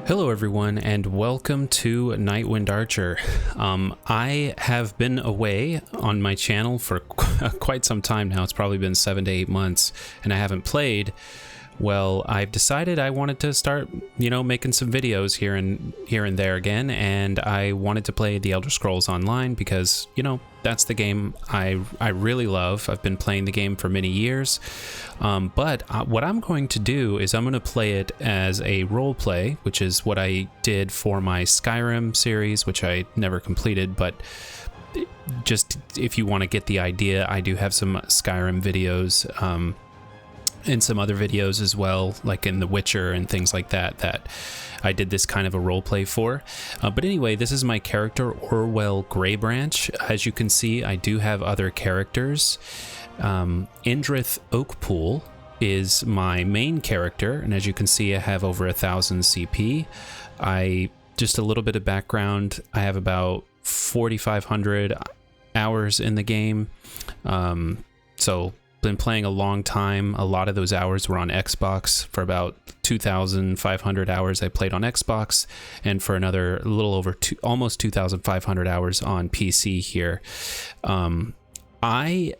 Hello everyone and welcome to Nightwind Archer. I have been away on my channel for quite some time now. It's probably been 7 to 8 months and I haven't played. Well, I've decided I wanted to start, making some videos here and there again, and I wanted to play The Elder Scrolls Online because, that's the game I really love. I've been playing the game for many years, but what I'm going to do is I'm going to play it as a role play, which is what I did for my Skyrim series, which I never completed, but just if you want to get the idea, I do have some Skyrim videos, and some other videos as well, like in The Witcher and things like that, that I did this kind of a role play for. But anyway, this is my character, Orwell Greybranch. As you can see, I do have other characters. Adrift Oakpool is my main character, and as you can see, I have over 1,000 CP. Just a little bit of background, I have about 4,500 hours in the game. So been playing a long time. A lot of those hours were on Xbox. For about 2,500 hours I played on Xbox, and for another little over almost 2,500 hours on PC here. I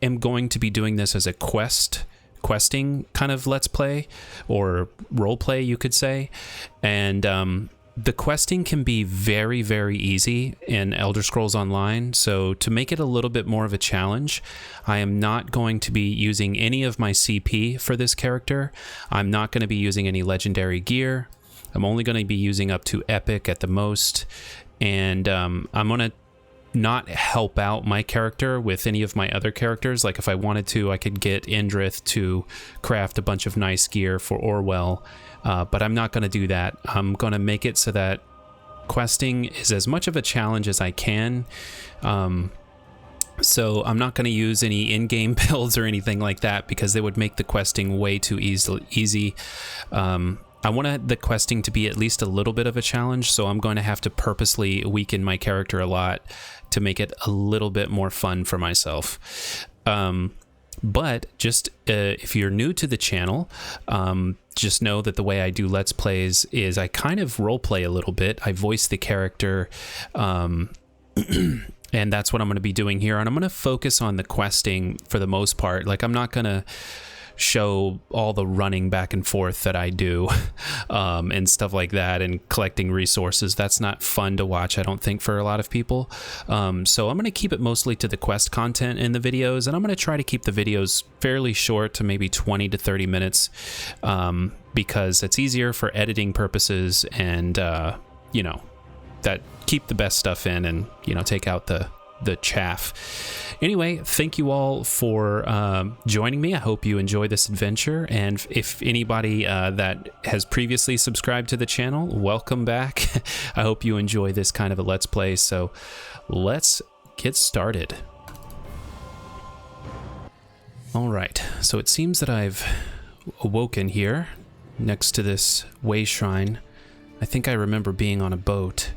am going to be doing this as a questing kind of let's play, or role play you could say, and the questing can be very, very easy in Elder Scrolls Online, so to make it a little bit more of a challenge, I am not going to be using any of my CP for this character. I'm not going to be using any legendary gear. I'm only going to be using up to epic at the most, and I'm going to not help out my character with any of my other characters. Like if I wanted to, I could get Adrift to craft a bunch of nice gear for Orwell, but I'm not going to do that. I'm going to make it so that questing is as much of a challenge as I can. So I'm not going to use any in-game builds or anything like that because they would make the questing way too easy. I want the questing to be at least a little bit of a challenge, so I'm going to have to purposely weaken my character a lot to make it a little bit more fun for myself. But just if you're new to the channel, just know that the way I do Let's Plays is I kind of role play a little bit. I voice the character, and that's what I'm going to be doing here. And I'm going to focus on the questing for the most part. Like I'm not going to show all the running back and forth that I do and stuff like that, and collecting resources. That's not fun to watch, I don't think, for a lot of people. So I'm going to keep it mostly to the quest content in the videos, and I'm going to try to keep the videos fairly short, to maybe 20 to 30 minutes, because it's easier for editing purposes, and that keep the best stuff in, and take out the chaff. Anyway, thank you all for joining me. I hope you enjoy this adventure, and if anybody that has previously subscribed to the channel, welcome back. I hope you enjoy this kind of a Let's Play, so let's get started. Alright, so it seems that I've awoken here next to this way shrine. I think I remember being on a boat.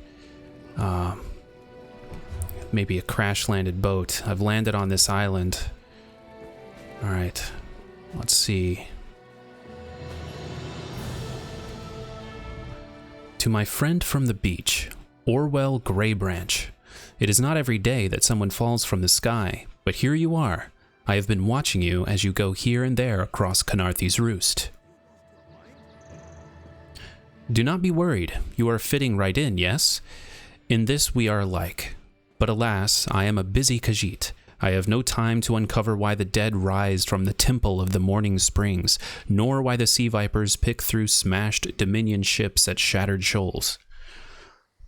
Maybe a crash-landed boat. I've landed on this island. Alright, let's see. To my friend from the beach, Orwell Greybranch. It is not every day that someone falls from the sky, but here you are. I have been watching you as you go here and there across Canarthy's Roost. Do not be worried. You are fitting right in, yes? In this we are alike. But alas, I am a busy Khajiit. I have no time to uncover why the dead rise from the temple of the morning springs, nor why the sea vipers pick through smashed Dominion ships at shattered shoals.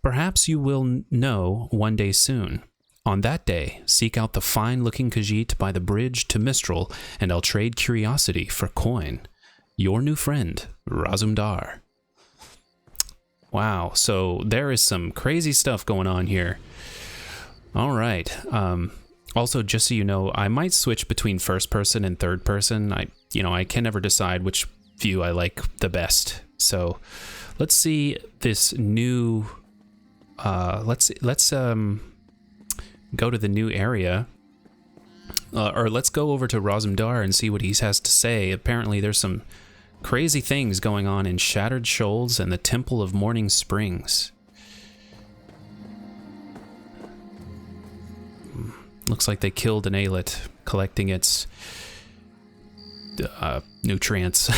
Perhaps you will know one day soon. On that day, seek out the fine-looking Khajiit by the bridge to Mistral, and I'll trade curiosity for coin. Your new friend, Razumdar. Wow, so there is some crazy stuff going on here. All right. Also, just so you know, I might switch between first person and third person. I can never decide which view I like the best. So let's see this new, let's go to the new area, or let's go over to Razumdar and see what he has to say. Apparently there's some crazy things going on in Shattered Shoals and the Temple of Morning Springs. Looks like they killed an aillet, collecting its nutrients,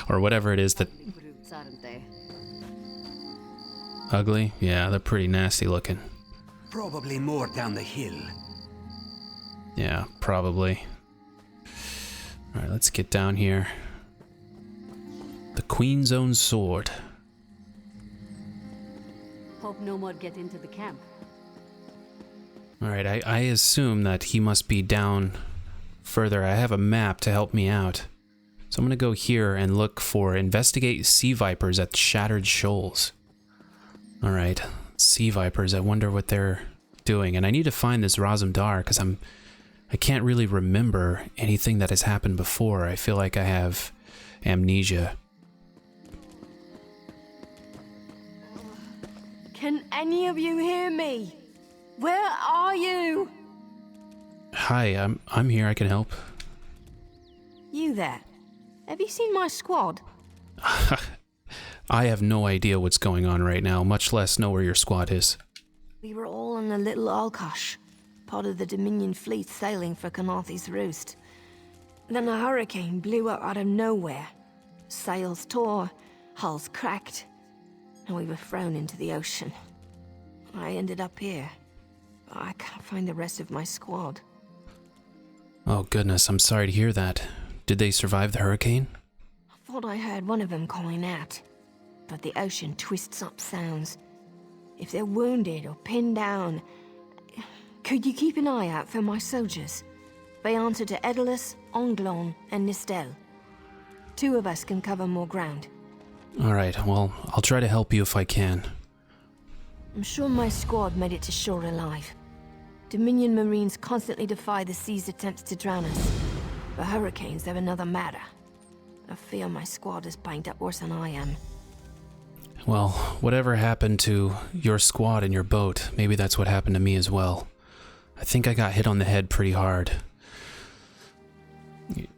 or whatever it is that... Ugly? Yeah, they're pretty nasty looking. Probably more down the hill. Yeah, probably. Alright, let's get down here. The Queen's Own Sword. Hope no more get into the camp. Alright, I assume that he must be down further. I have a map to help me out. So I'm gonna go here and look for investigate sea vipers at Shattered Shoals. Alright, sea vipers, I wonder what they're doing. And I need to find this Razumdar because I can't really remember anything that has happened before. I feel like I have amnesia. Can any of you hear me? Where are you? Hi, I'm here. I can help. You there? Have you seen my squad? I have no idea what's going on right now, much less know where your squad is. We were all on a little Alkosh, part of the Dominion fleet sailing for Canarthi's Roost. Then a hurricane blew up out of nowhere. Sails tore, hulls cracked, and we were thrown into the ocean. I ended up here. I can't find the rest of my squad. Oh goodness, I'm sorry to hear that. Did they survive the hurricane? I thought I heard one of them calling out, but the ocean twists up sounds. If they're wounded or pinned down, could you keep an eye out for my soldiers? They answer to Edalus, Onglon, and Nistel. 2 of us can cover more ground. Alright, well, I'll try to help you if I can. I'm sure my squad made it to shore alive. Dominion Marines constantly defy the sea's attempts to drown us. The hurricanes are another matter. I fear my squad is banged up worse than I am. Well, whatever happened to your squad and your boat, maybe that's what happened to me as well. I think I got hit on the head pretty hard.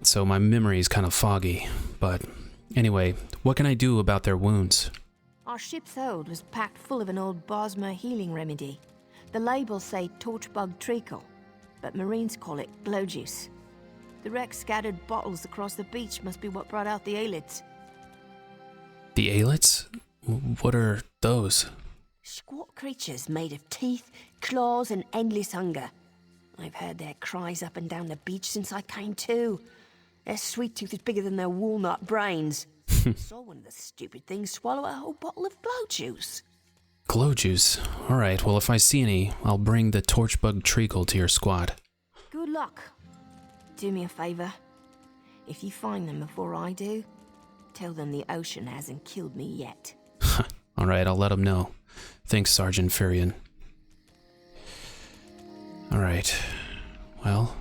So my memory is kind of foggy, but anyway, what can I do about their wounds? Our ship's hold was packed full of an old Bosmer healing remedy. The labels say torchbug treacle, but Marines call it glow juice. The wreck scattered bottles across the beach must be what brought out the ailets. The ailets? What are those? Squat creatures made of teeth, claws, and endless hunger. I've heard their cries up and down the beach since I came to. Their sweet tooth is bigger than their walnut brains. I saw one of the stupid things swallow a whole bottle of glow juice. Glow juice. Alright, well if I see any, I'll bring the torchbug treacle to your squad. Good luck. Do me a favor. If you find them before I do, tell them the ocean hasn't killed me yet. Alright, I'll let them know. Thanks, Sergeant Furion. Alright. Well,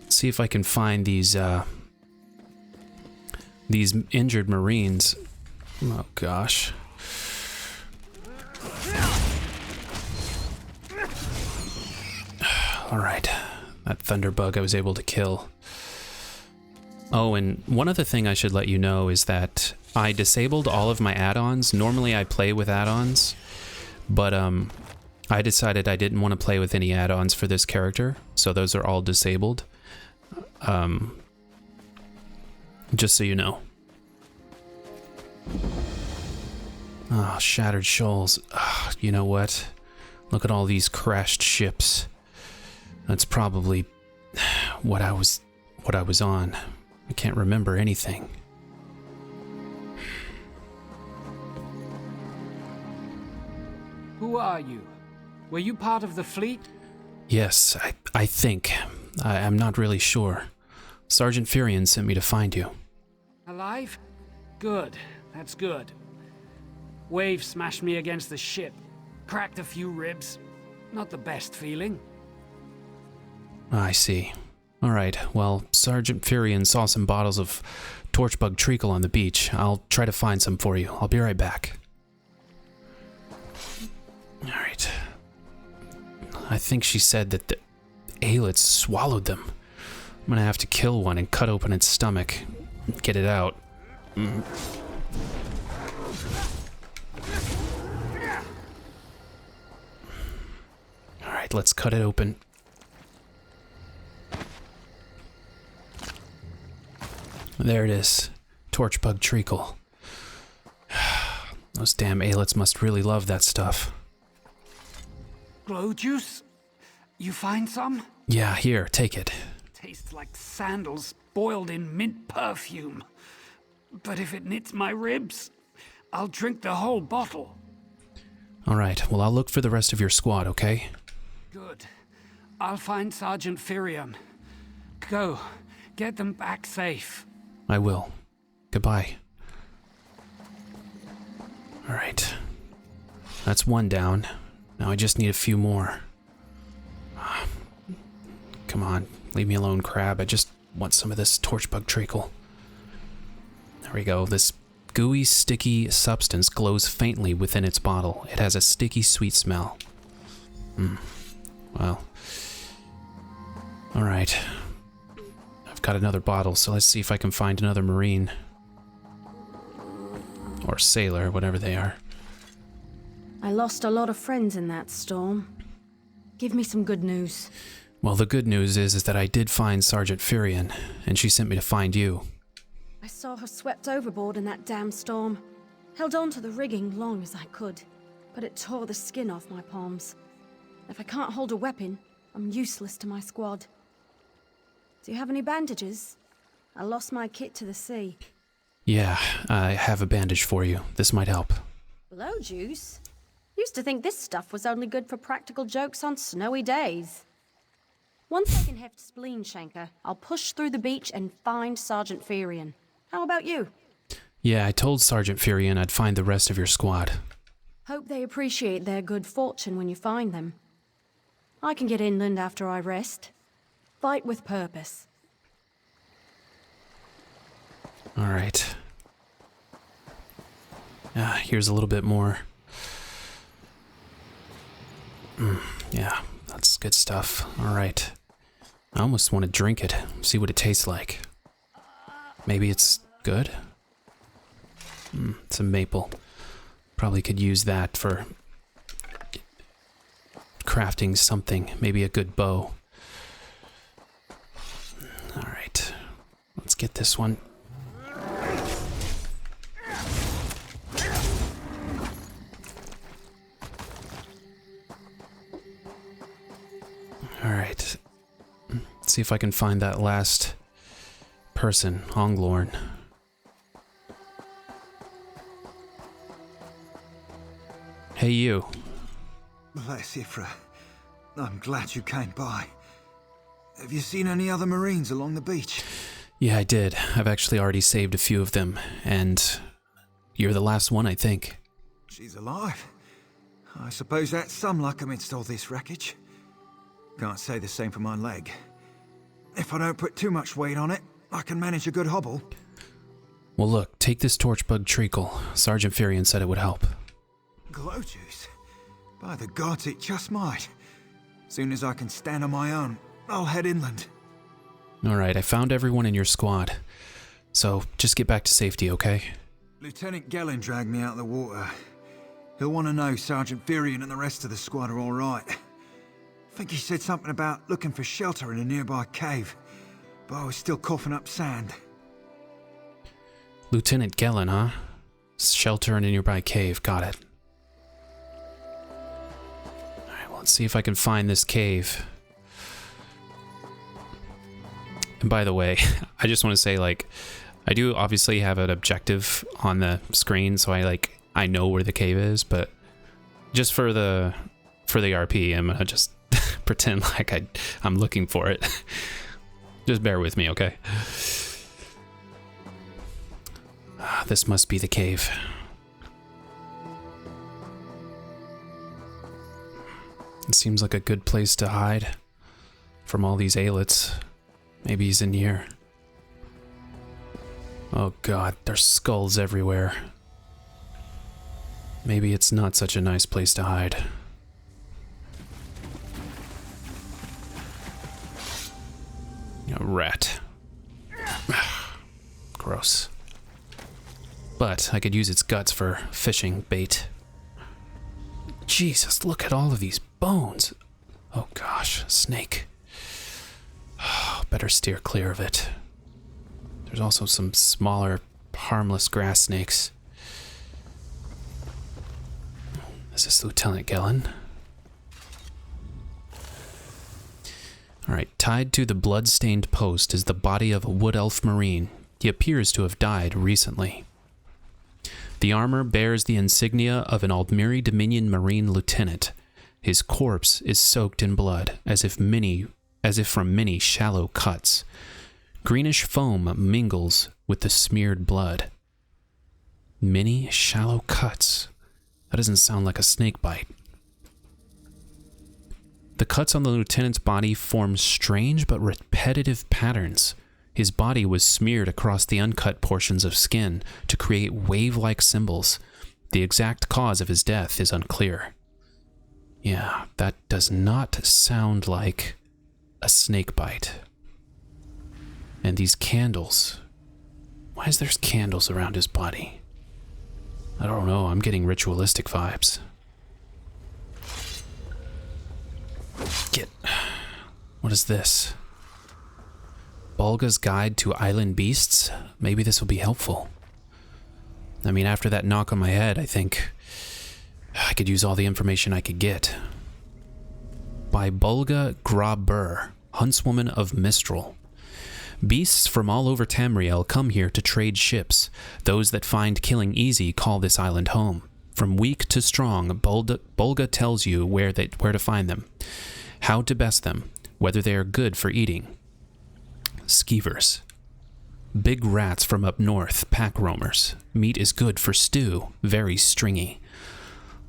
let's see if I can find these injured Marines. Oh gosh. Alright. That thunderbug I was able to kill. Oh, and one other thing I should let you know is that I disabled all of my add-ons. Normally I play with add-ons, but I decided I didn't want to play with any add-ons for this character, so those are all disabled. Just so you know. Ah, oh, Shattered Shoals. Oh, you know what? Look at all these crashed ships. That's probably what I was on. I can't remember anything. Who are you? Were you part of the fleet? Yes, I think. I'm not really sure. Sergeant Furion sent me to find you. Alive? Good. That's good. Wave smashed me against the ship. Cracked a few ribs. Not the best feeling. I see. Alright, well, Sergeant Furion saw some bottles of torchbug treacle on the beach. I'll try to find some for you. I'll be right back. Alright. I think she said that the ailets swallowed them. I'm gonna have to kill one and cut open its stomach. Get it out. Alright, let's cut it open. There it is. Torchbug treacle. Those damn ailets must really love that stuff. Glow juice? You find some? Yeah, here, take it. Tastes like sandals boiled in mint perfume. But if it knits my ribs, I'll drink the whole bottle. Alright, well I'll look for the rest of your squad, okay? Good. I'll find Sergeant Firion. Go. Get them back safe. I will. Goodbye. Alright. That's one down. Now I just need a few more. Come on, leave me alone, crab. I just want some of this torchbug treacle. There we go. This gooey, sticky substance glows faintly within its bottle. It has a sticky, sweet smell. Well. Alright. I've got another bottle, so let's see if I can find another Marine. Or sailor, whatever they are. I lost a lot of friends in that storm. Give me some good news. Well, the good news is that I did find Sergeant Firion, and she sent me to find you. I saw her swept overboard in that damn storm. Held on to the rigging long as I could, but it tore the skin off my palms. If I can't hold a weapon, I'm useless to my squad. Do you have any bandages? I lost my kit to the sea. Yeah, I have a bandage for you. This might help. Blow juice? Used to think this stuff was only good for practical jokes on snowy days. Once I can heft Spleen Shanker, I'll push through the beach and find Sergeant Firion. How about you? Yeah, I told Sergeant Firion I'd find the rest of your squad. Hope they appreciate their good fortune when you find them. I can get inland after I rest. Fight with purpose. Alright. Here's a little bit more. Yeah, that's good stuff. Alright. I almost want to drink it, see what it tastes like. Maybe it's good? It's a maple. Probably could use that for crafting something, maybe a good bow. Alright, let's get this one. Alright, let's see if I can find that last person, Honglorn. Hey, you. Bless Ifra. I'm glad you came by. Have you seen any other Marines along the beach? Yeah, I did. I've actually already saved a few of them, and you're the last one, I think. She's alive. I suppose that's some luck amidst all this wreckage. Can't say the same for my leg. If I don't put too much weight on it, I can manage a good hobble. Well, look, take this torchbug treacle. Sergeant Firion said it would help. Glow juice? By the gods, it just might. Soon as I can stand on my own, I'll head inland. Alright, I found everyone in your squad. So, just get back to safety, okay? Lieutenant Gellin dragged me out of the water. He'll want to know Sergeant Firion and the rest of the squad are all right. I think he said something about looking for shelter in a nearby cave, but I was still coughing up sand. Lieutenant Gellin, huh? Shelter in a nearby cave, got it. Alright, well, let's see if I can find this cave. And by the way, I just want to say, like, I do obviously have an objective on the screen, so I know where the cave is, but just for the RP, I'm gonna just pretend like I'm looking for it. Just bear with me, okay? This must be the cave. It seems like a good place to hide from all these ailets. Maybe he's in here. Oh god, there's skulls everywhere. Maybe it's not such a nice place to hide. A rat. Gross. but I could use its guts for fishing bait. Jesus, look at all of these bones. Oh gosh, snake. Better steer clear of it. There's also some smaller, harmless grass snakes. Is this Lieutenant Gellin? Alright, tied to the blood-stained post is the body of a wood elf marine. He appears to have died recently. The armor bears the insignia of an Aldmeri Dominion Marine lieutenant. His corpse is soaked in blood, as if from many shallow cuts. Greenish foam mingles with the smeared blood. Many shallow cuts. That doesn't sound like a snake bite. The cuts on the lieutenant's body form strange but repetitive patterns. His body was smeared across the uncut portions of skin to create wave-like symbols. The exact cause of his death is unclear. Yeah, that does not sound like a snake bite. And these candles. Why is there candles around his body? I don't know, I'm getting ritualistic vibes. What is this? Balga's Guide to Island Beasts? Maybe this will be helpful. I mean, after that knock on my head, I think I could use all the information I could get. By Balga Grabur, huntswoman of Mistral. Beasts from all over Tamriel come here to trade ships. Those that find killing easy call this island home. From weak to strong, Balga tells you where to find them, how to best them, whether they are good for eating. Skeevers. Big rats from up north, pack roamers. Meat is good for stew, very stringy.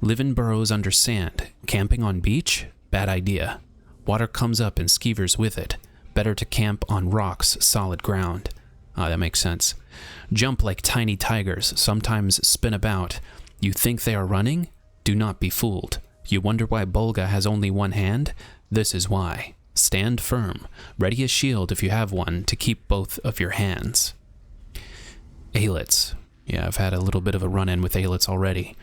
Live in burrows under sand. Camping on beach? Bad idea. Water comes up and skeevers with it. Better to camp on rocks, solid ground. That makes sense. Jump like tiny tigers, sometimes spin about. You think they are running? Do not be fooled. You wonder why Balga has only one hand? This is why. Stand firm. Ready a shield if you have one to keep both of your hands. Aelets. Yeah, I've had a little bit of a run-in with aelets already.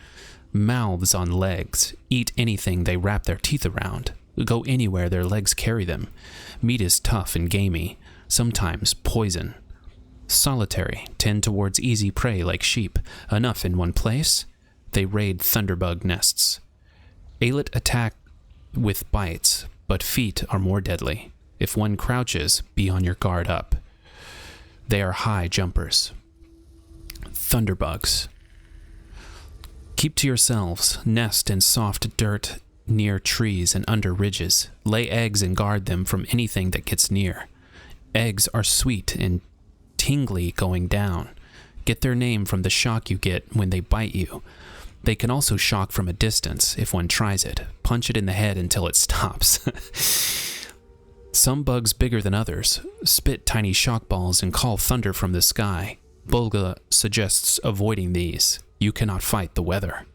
Mouths on legs. Eat anything they wrap their teeth around. Go anywhere their legs carry them. Meat is tough and gamey. Sometimes poison. Solitary. Tend towards easy prey like sheep. Enough in one place. They raid thunderbug nests. Aelet attack with bites, but feet are more deadly. If one crouches, be on your guard up. They are high jumpers. Thunderbugs. Keep to yourselves. Nest in soft dirt near trees and under ridges. Lay eggs and guard them from anything that gets near. Eggs are sweet and tingly going down. Get their name from the shock you get when they bite you. They can also shock from a distance if one tries it. Punch it in the head until it stops. Some bugs bigger than others spit tiny shock balls and call thunder from the sky. Balga suggests avoiding these. You cannot fight the weather.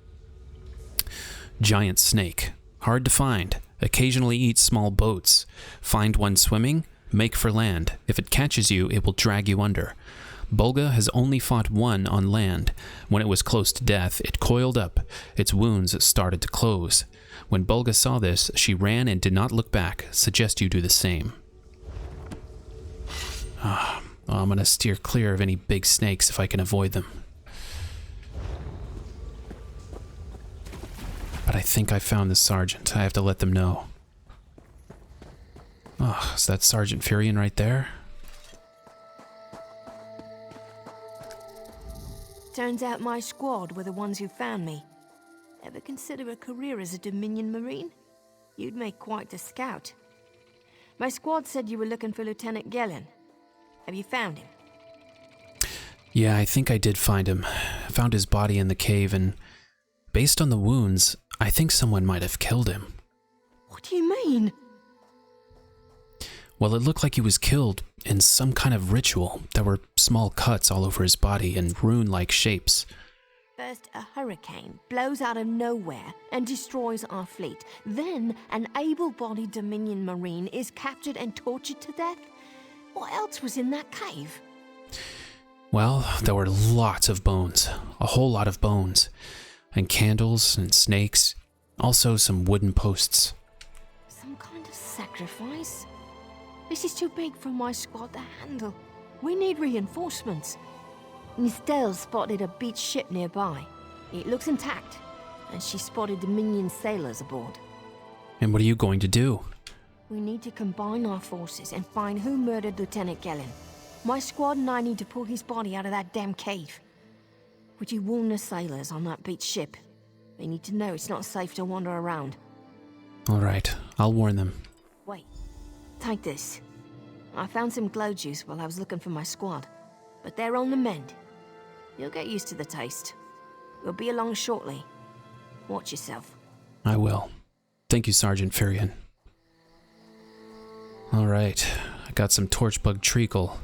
Giant snake. Hard to find. Occasionally eats small boats. Find one swimming, make for land. If it catches you, it will drag you under. Balga has only fought one on land. When it was close to death, it coiled up. Its wounds started to close. When Balga saw this, she ran and did not look back. Suggest you do the same. I'm going to steer clear of any big snakes if I can avoid them. But I think I found the sergeant. I have to let them know. Oh, is that Sergeant Furion right there? Turns out my squad were the ones who found me. Ever consider a career as a Dominion Marine? You'd make quite the scout. My squad said you were looking for Lieutenant Gellin. Have you found him? Yeah, I think I did find him. I found his body in the cave, and based on the wounds, I think someone might have killed him. What do you mean? Well, it looked like he was killed in some kind of ritual. There were small cuts all over his body and rune-like shapes. First, a hurricane blows out of nowhere and destroys our fleet. Then, an able-bodied Dominion Marine is captured and tortured to death. What else was in that cave? Well, there were lots of bones. A whole lot of bones. And candles and snakes. Also some wooden posts. Some kind of sacrifice? This is too big for my squad to handle. We need reinforcements. Miss Dale spotted a beached ship nearby. It looks intact, and she spotted Dominion sailors aboard. And what are you going to do? We need to combine our forces and find who murdered Lieutenant Gellin. My squad and I need to pull his body out of that damn cave. Would you warn the sailors on that beached ship? They need to know it's not safe to wander around. All right, I'll warn them. Wait, take this. I found some glow juice while I was looking for my squad, but they're on the mend. You'll get used to the taste. We'll be along shortly. Watch yourself. I will. Thank you, Sergeant Furion. All right, I got some torchbug treacle.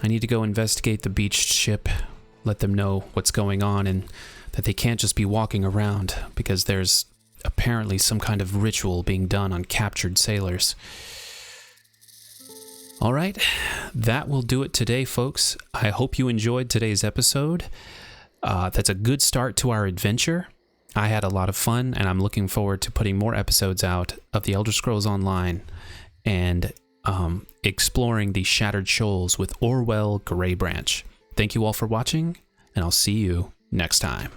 I need to go investigate the beached ship, let them know what's going on and that they can't just be walking around because there's apparently some kind of ritual being done on captured sailors. All right, that will do it today, folks. I hope you enjoyed today's episode. That's a good start to our adventure. I had a lot of fun, and I'm looking forward to putting more episodes out of The Elder Scrolls Online and exploring the Shattered Shoals with Orwell Greybranch. Thank you all for watching, and I'll see you next time.